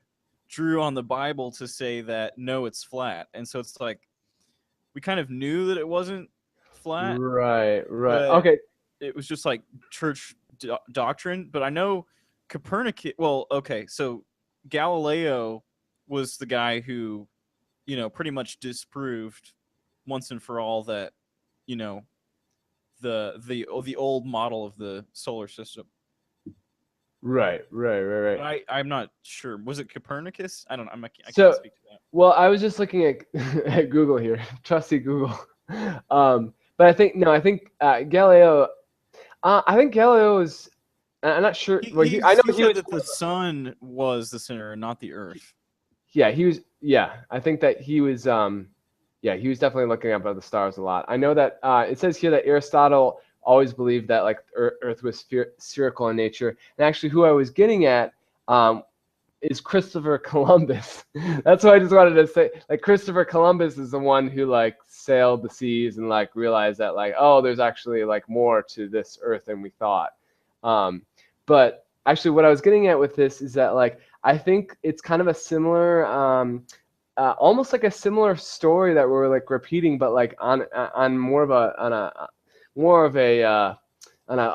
drew on the Bible to say that, no, it's flat. And so it's like, we kind of knew that it wasn't flat. Right. Okay. It was just like church doctrine. But I know Copernicus, so Galileo was the guy who, pretty much disproved once and for all that, the old model of the solar system. Right. I'm not sure. Was it Copernicus? I don't know. I can't speak to that. Well, I was just looking at Google here, trusty Google. But I think Galileo. I think Galileo is. I'm not sure. He said that the sun was the center and not the Earth. Yeah, he was. Yeah, I think that he was. Yeah, he was definitely looking up at the stars a lot. I know that it says here that Aristotle always believed that like Earth was spherical in nature. And actually, who I was getting at is Christopher Columbus. That's what I just wanted to say. Like Christopher Columbus is the one who like sailed the seas and like realized that like, oh, there's actually like more to this Earth than we thought. But actually, what I was getting at with this is that like I think it's kind of a similar, almost like a similar story that we're like repeating, but like on more of a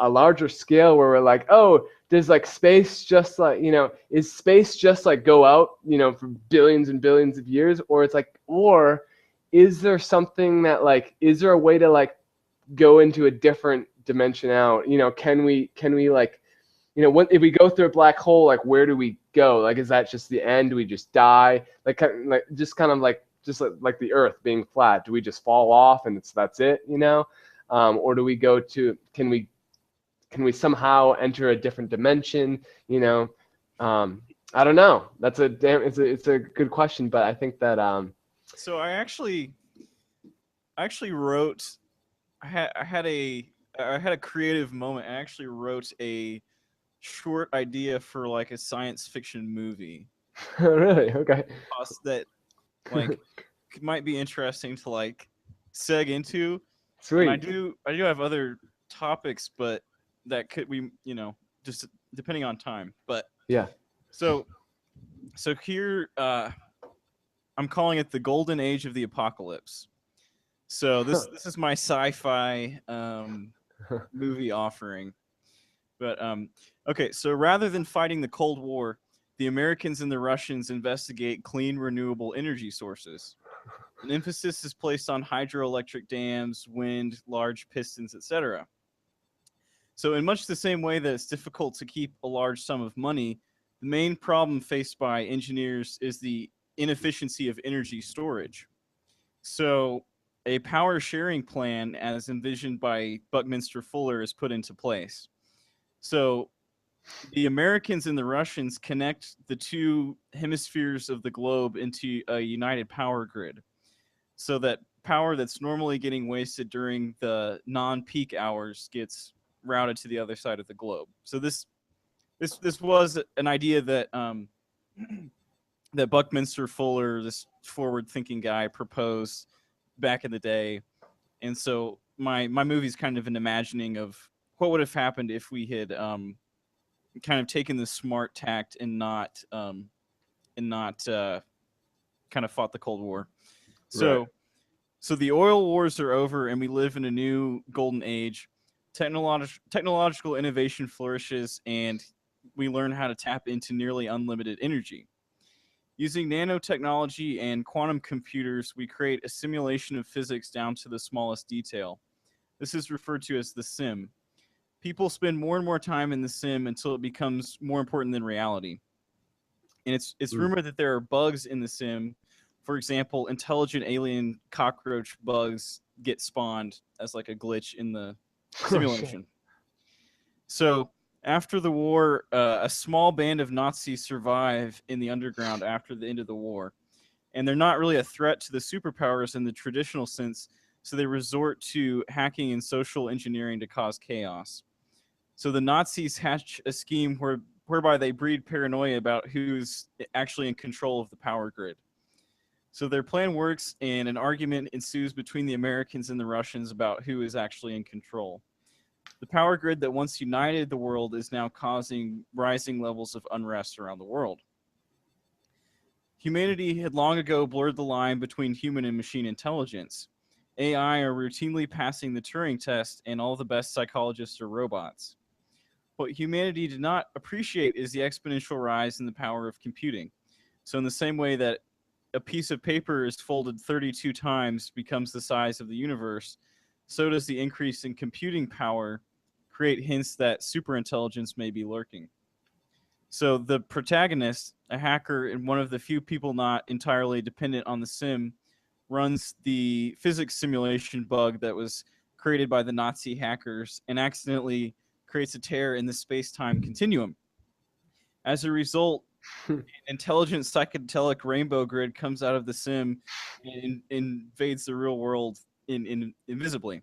larger scale, where we're like, oh, does like space just like, is space just like go out, for billions and billions of years, or it's like, or is there something that like, is there a way to like go into a different dimension out? Can we like, what if we go through a black hole, like where do we go? Like, is that just the end? Do we just die? Like just like the Earth being flat, do we just fall off and that's it? Or do we go to, can we somehow enter a different dimension? I don't know. It's a good question, but I think that So I actually wrote. I had a creative moment. I actually wrote a short idea for like a science fiction movie. Really? Okay. That like might be interesting to like seg into. Sweet. And I do have other topics, but that could we just depending on time. But yeah. So here I'm calling it the golden age of the apocalypse. So this is my sci-fi movie offering. But okay, so rather than fighting the Cold War, the Americans and the Russians investigate clean renewable energy sources. An emphasis is placed on hydroelectric dams, wind, large pistons, etc. So in much the same way that it's difficult to keep a large sum of money, the main problem faced by engineers is the inefficiency of energy storage. So a power sharing plan, as envisioned by Buckminster Fuller, is put into place. So the Americans and the Russians connect the two hemispheres of the globe into a united power grid, so that power that's normally getting wasted during the non-peak hours gets routed to the other side of the globe. So this was an idea that that Buckminster Fuller, this forward-thinking guy, proposed back in the day. And so my movie's kind of an imagining of what would have happened if we had kind of taken the smart tact and not kind of fought the Cold War. So Right. So the oil wars are over and we live in a new golden age. Technological innovation flourishes and we learn how to tap into nearly unlimited energy. Using nanotechnology and quantum computers, we create a simulation of physics down to the smallest detail. This is referred to as the sim. People spend more and more time in the sim until it becomes more important than reality. And it's rumored that there are bugs in the sim. For example, intelligent alien cockroach bugs get spawned as like a glitch in the simulation. So after the war, a small band of Nazis survive in the underground after the end of the war. And they're not really a threat to the superpowers in the traditional sense, so they resort to hacking and social engineering to cause chaos. So the Nazis hatch a scheme whereby they breed paranoia about who's actually in control of the power grid. So their plan works, and an argument ensues between the Americans and the Russians about who is actually in control. The power grid that once united the world is now causing rising levels of unrest around the world. Humanity had long ago blurred the line between human and machine intelligence. AI are routinely passing the Turing test, and all the best psychologists are robots. What humanity did not appreciate is the exponential rise in the power of computing. So in the same way that a piece of paper is folded 32 times becomes the size of the universe, so does the increase in computing power create hints that superintelligence may be lurking. So the protagonist, a hacker and one of the few people not entirely dependent on the sim, runs the physics simulation bug that was created by the Nazi hackers and accidentally creates a tear in the space-time continuum. As a result, an intelligent psychedelic rainbow grid comes out of the sim and invades the real world invisibly.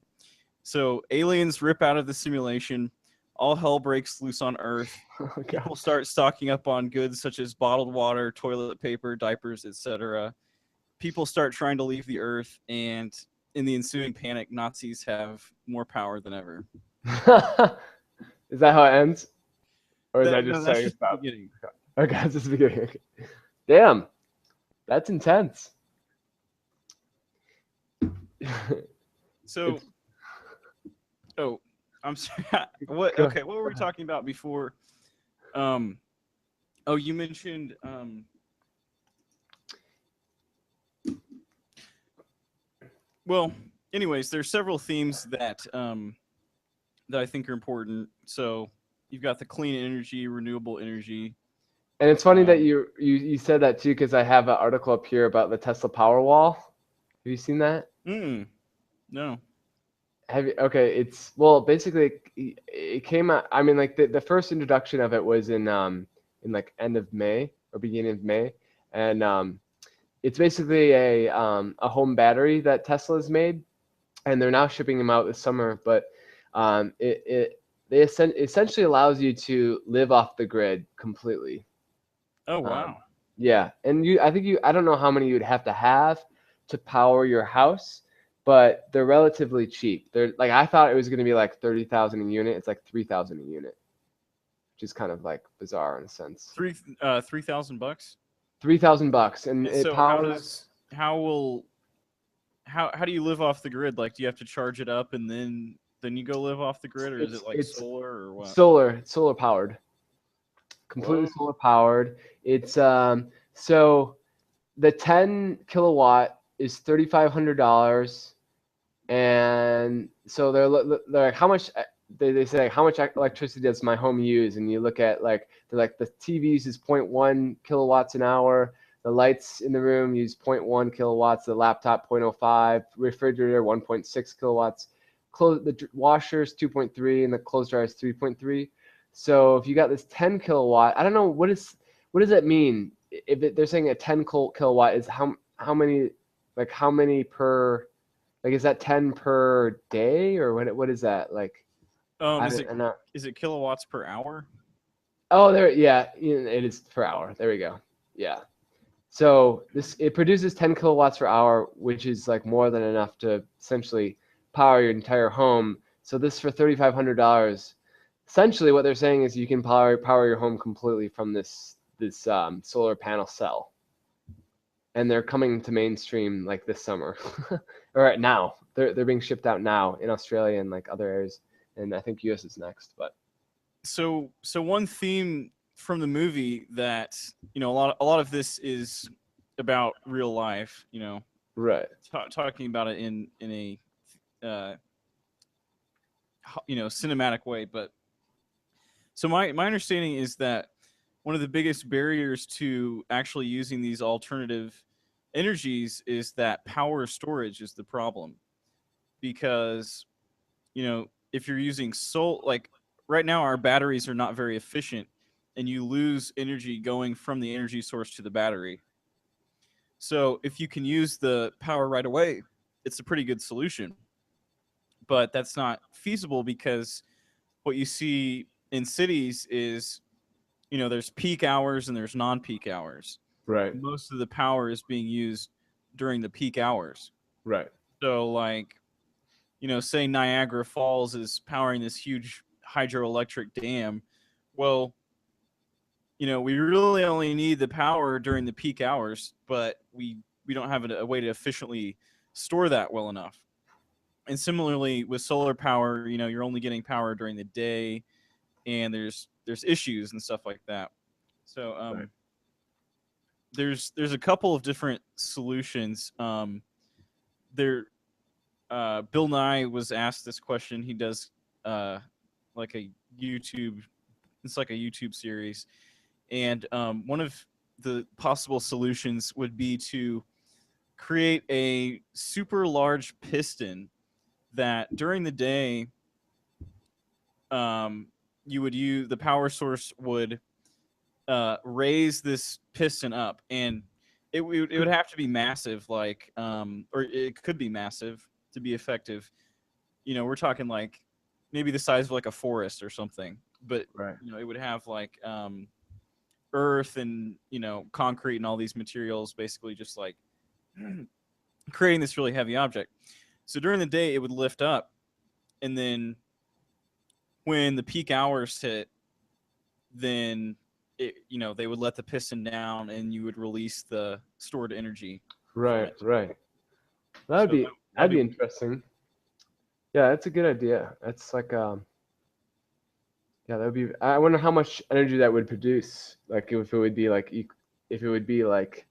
So aliens rip out of the simulation. All hell breaks loose on Earth. Oh, God. People start stocking up on goods such as bottled water, toilet paper, diapers, etc. People start trying to leave the Earth, and in the ensuing panic, Nazis have more power than ever. Is that how it ends? Or is that No, just that's saying just the about? beginning. Okay, that's just the beginning. Okay. Damn, that's intense. So, It's- oh, I'm sorry. What? Go Okay, what were we talking about before? Um, oh, you mentioned Well, anyways, there's several themes that I think are important. So you've got the clean energy, renewable energy. And it's funny that Um, you said that too, because I have an article up here about the Tesla Powerwall. Have you seen that? no. Have you? Okay, it's well, basically it came out. I mean, like the first introduction of it was in like end of May or beginning of May, and it's basically a home battery that Tesla's made, and they're now shipping them out this summer. But essentially allows you to live off the grid completely. Oh Um, wow. yeah, and I don't know how many you'd have to power your house, but they're relatively cheap. They're like I thought it was going to be like 30,000 a unit. It's like 3,000 a unit, which is kind of like bizarre in a sense. $3,000. $3,000, and And it so powers. how do you live off the grid? Like, do you have to charge it up and then you go live off the grid, or is it like It's solar or what? solar powered, completely Whoa. solar powered. It's so the 10 kilowatt is $3,500, and so they're like how much they say like, how much electricity does my home use, and you look at like they're like the TV uses zero point 0.1 kilowatts an hour, the lights in the room use 0.1 kilowatts, the laptop 0.05, refrigerator 1.6 kilowatts, the washers 2.3, and the clothes dryer is 3.3. So if you got this 10 kilowatt, I don't know what does that mean. If they're saying a 10 kilowatt is how many, like how many per, like is that 10 per day, or what is that like? Is it I'm not. is it kilowatts per hour? Oh, there, yeah, it is per hour. There we go. Yeah. So it produces 10 kilowatts per hour, which is like more than enough to essentially power your entire home. So this for $3,500. Essentially, what they're saying is you can power your home completely from this solar panel cell, and they're coming to mainstream like this summer, or now. They're being shipped out now in Australia and like other areas, and I think US is next. But So one theme from the movie that a lot of this is about real life. right, Talking about it in a uh, cinematic way. But so my understanding is that one of the biggest barriers to actually using these alternative energies is that power storage is the problem, because if you're using like right now our batteries are not very efficient, and you lose energy going from the energy source to the battery. So if you can use the power right away, it's a pretty good solution. But that's not feasible, because what you see in cities is there's peak hours and there's non-peak hours. right, Most of the power is being used during the peak hours. right, So like, say Niagara Falls is powering this huge hydroelectric dam. Well, we really only need the power during the peak hours, but we don't have a way to efficiently store that well enough. And similarly with solar power, you're only getting power during the day, and there's issues and stuff like that. So right. there's a couple of different solutions. There Bill Nye was asked this question. He does like a YouTube. It's like a YouTube series, and one of the possible solutions would be to create a super large piston that during the day, um, you would use the power source would raise this piston up, and it would have to be massive, like or it could be massive to be effective. we're talking like maybe the size of like a forest or something, but Right. it would have like earth and concrete and all these materials, basically just like creating this really heavy object. So during the day it would lift up, and then when the peak hours hit, then they would let the piston down and you would release the stored energy from Right. it. Right. So That'd be interesting. Yeah, that's a good idea. That's like yeah, that'd be. I wonder how much energy that would produce. Like if it would be like if it would be like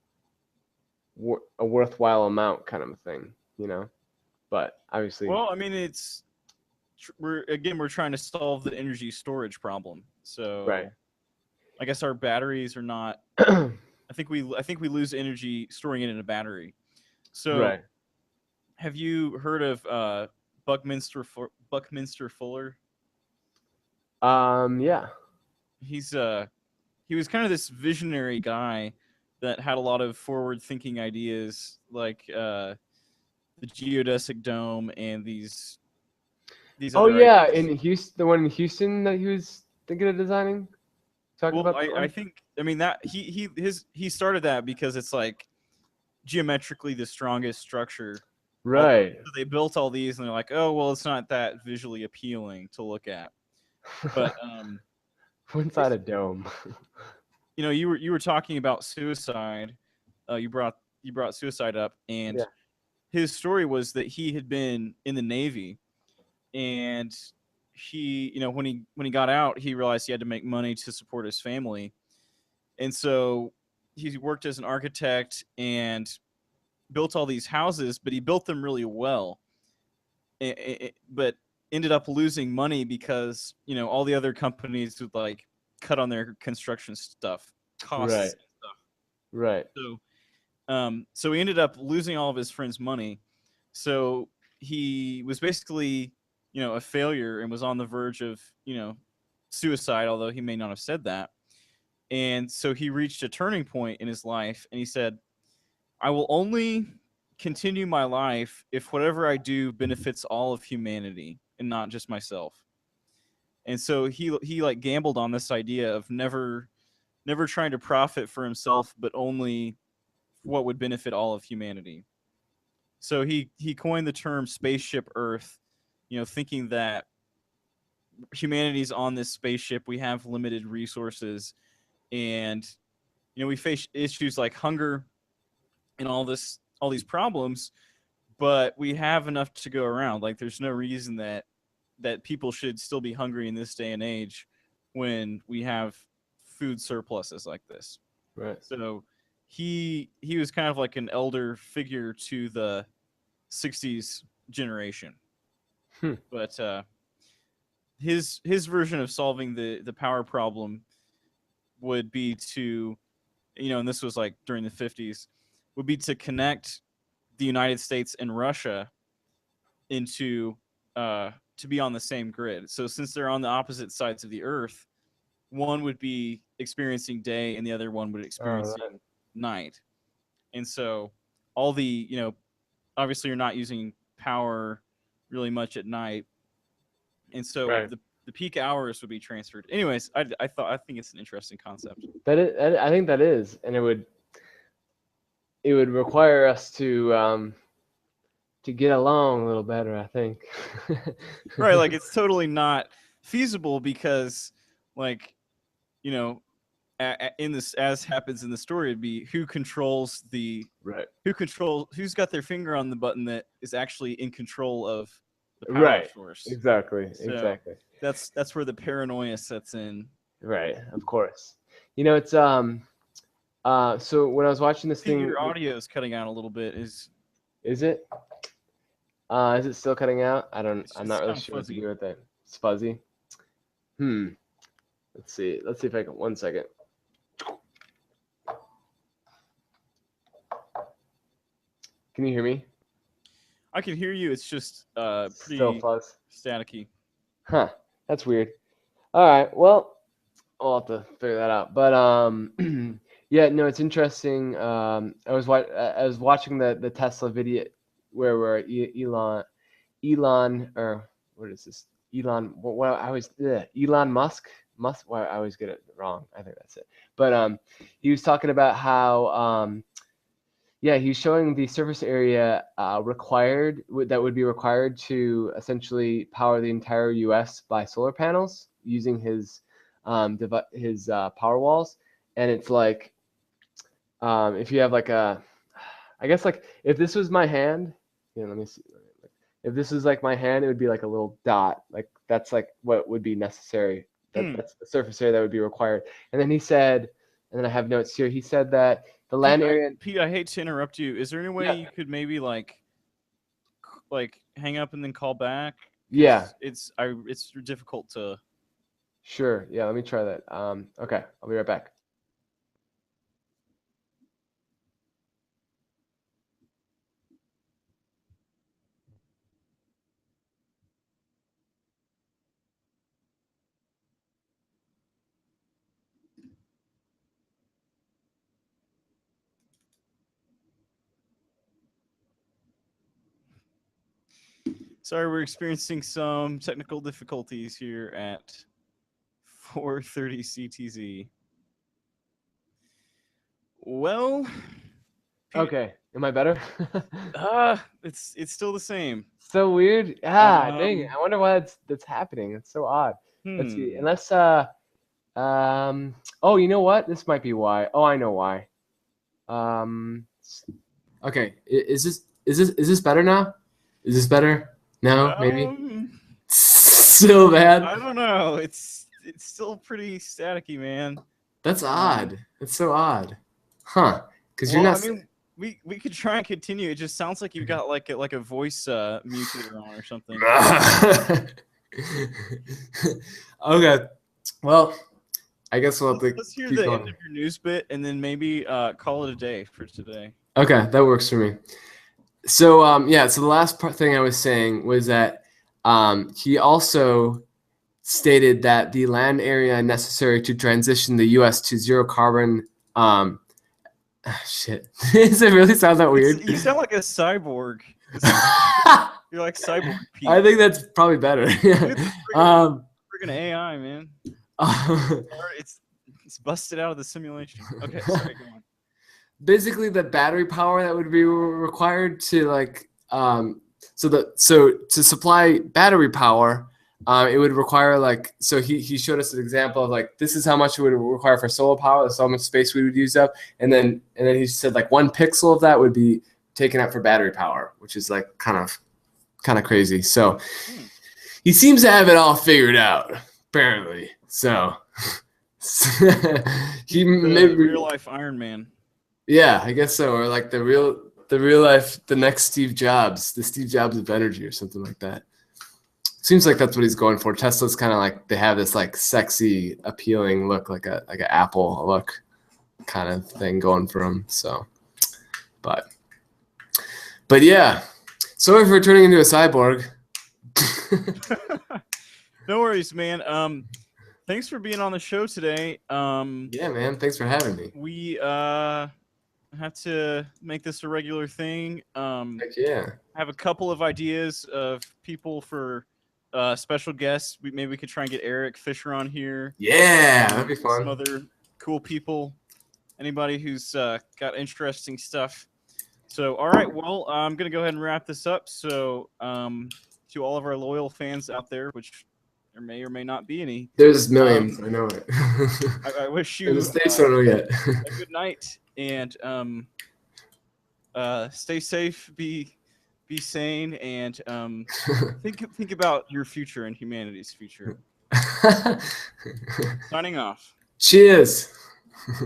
a worthwhile amount kind of a thing, you know. But obviously, well, I mean, we're trying to solve the energy storage problem. right. So I guess our batteries are not. I think we lose energy storing it in a battery. So Right. have you heard of Buckminster Fuller? Yeah. He was kind of this visionary guy that had a lot of forward-thinking ideas, like the geodesic dome and these Oh other yeah, ideas. in Houston, the one in Houston that he was thinking of designing. Talking Well, about that I one? think that he started that because it's like geometrically the strongest structure. Right. So they built all these and they're like, oh well, it's not that visually appealing to look at. But Inside a dome. you were talking about suicide. You brought suicide up, and Yeah. his story was that he had been in the Navy, and he when he got out, he realized he had to make money to support his family, and so he worked as an architect and built all these houses, but he built them really well, but ended up losing money because all the other companies would like cut on their construction stuff costs Right. and stuff. Right. So he ended up losing all of his friends' money. So he was basically a failure and was on the verge of suicide, although he may not have said that. And so he reached a turning point in his life, and he said, I will only continue my life if whatever I do benefits all of humanity and not just myself. And so he like gambled on this idea of never trying to profit for himself, but only what would benefit all of humanity. So he coined the term spaceship Earth, thinking that humanity's on this spaceship, we have limited resources, and we face issues like hunger and all these problems, but we have enough to go around. Like there's no reason that people should still be hungry in this day and age when we have food surpluses like this. Right. So he was kind of like an elder figure to the 60s generation. Hmm. But his version of solving the power problem would be to and this was like during the 50s, would be to connect the United States and Russia into to be on the same grid. So since they're on the opposite sides of the earth, one would be experiencing day and the other one would All experiencing right. night. And so all the obviously you're not using power really much at night, and so Right. the peak hours would be transferred. Anyways, I think it's an interesting concept. That is, I think that is, and it would require us to get along a little better, I think. Right, like it's totally not feasible because like you know in this, as happens in the story, it'd be Right. who's got their finger on the button that is actually in control of the power Right. source. Exactly. So Exactly. that's where the paranoia sets in. Right. Of course. It's so when I was watching this See, thing, your audio is cutting out a little bit. is it? Is it still cutting out? I'm It's not really kind of sure what to fuzzy. do with it. It's fuzzy. Let's see. Let's see if I can. One second. Can you hear me? I can hear you. It's just Still pretty fuzz. staticky. Huh. That's weird. All right. Well, I'll have to figure that out. But yeah, no, it's interesting. I was watching the Tesla video where Elon, or what is this? Elon Musk. Well, I always get it wrong. I think that's it. But he was talking about how he's showing the surface area that would be required to essentially power the entire U.S. by solar panels using his power walls, and it's like if you have like I guess like if this was my hand, let me see. If this is like my hand, it would be like a little dot. Like that's like what would be necessary. That's the surface area that would be required. And then he said, and then I have notes here. He said that the land area. Pete, I hate to interrupt you. Is there any way you could maybe like hang up and then call back? Yeah. It's difficult to. Sure. Yeah. Let me try that. Okay. I'll be right back. Sorry, we're experiencing some technical difficulties here at 4:30 CTZ. Well, okay. Am I better? It's still the same. So weird. Dang it. I wonder why that's happening. It's so odd. Let's see. Unless oh, you know what? This might be why. Oh, I know why. Okay. Is this better now? Is this better? No, maybe. Still bad. I don't know. It's still pretty staticky, man. That's odd. That's so odd. Huh? Because you're not. I mean, we could try and continue. It just sounds like you've got like a voice mutator on or something. Okay. Well, I guess we'll have to. Let's hear the end of your news bit and then maybe call it a day for today. Okay, that works for me. So so the last thing I was saying was that he also stated that the land area necessary to transition the U.S. to zero carbon. Shit, does it really sound that weird? You sound like a cyborg. You're like cyborg Pete. I think that's probably better. Freaking AI, man. It's busted out of the simulation. Okay, sorry, go on. Basically, the battery power that would be required to so to supply battery power, it would require so he showed us an example of this is how much it would require for solar power, that's how much space we would use up, and then he said 1 pixel of that would be taken up for battery power, which is kind of crazy. So he seems to have it all figured out, apparently. So he maybe real life Iron Man. Yeah, I guess so, or the real life, the next Steve Jobs, the Steve Jobs of energy, or something like that. Seems like that's what he's going for. Tesla's kind of they have this sexy, appealing look, like an Apple look, kind of thing going for him. So, but yeah. Sorry for turning into a cyborg. No worries, man. Thanks for being on the show today. Yeah, man. Thanks for having me. We have to make this a regular thing. Heck yeah. Have a couple of ideas of people for special guests. Maybe we could try and get Eric Fisher on here. Yeah, that'd be fun. Some other cool people. Anybody who's got interesting stuff. So, all right. Well, I'm gonna go ahead and wrap this up. So, to all of our loyal fans out there, which there may or may not be any. There's millions. I know it. I wish you a good night and stay safe, be sane, and think about your future and humanity's future. Signing off. Cheers.